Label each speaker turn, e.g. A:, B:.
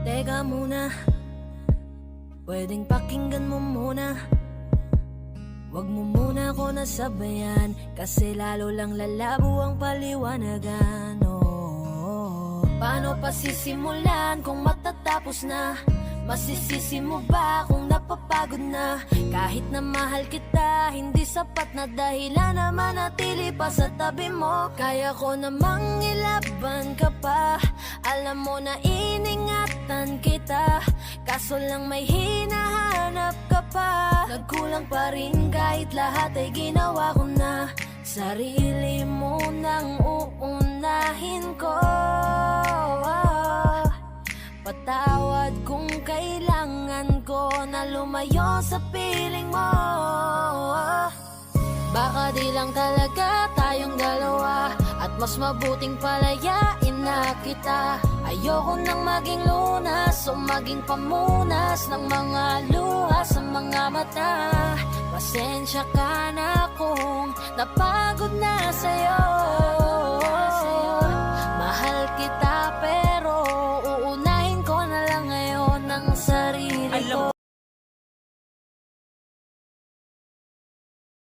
A: Teka muna, pwedeng pakinggan mo muna. Wag mo muna ako nasabayan, kasi lalo lang lalabo ang paliwanagan. Paano pa sisimulan kung matatapos na? Masisisi mo ba kung napapagod na? Kahit na mahal kita, hindi sapat na dahilan na manatili pa sa tabi mo. Kaya ko namang ilaban ka pa, alam mo na iningatan kita, kaso lang may hinahanap ka pa. Nagkulang pa rin kahit lahat ay ginawa ko na. Sarili mo nang uunahin ko. Patawad kung kailangan ko na lumayo sa piling mo. Baka di lang talaga tayong dalawa, at mas mabuting palayain na kita. Ayoko nang maging lunas o maging pamunas ng mga luha sa mga mata. Pasensya ka na kung napagod na sa'yo. Mahal kita pero uunahin ko na lang ngayon ang sarili ko.
B: Alam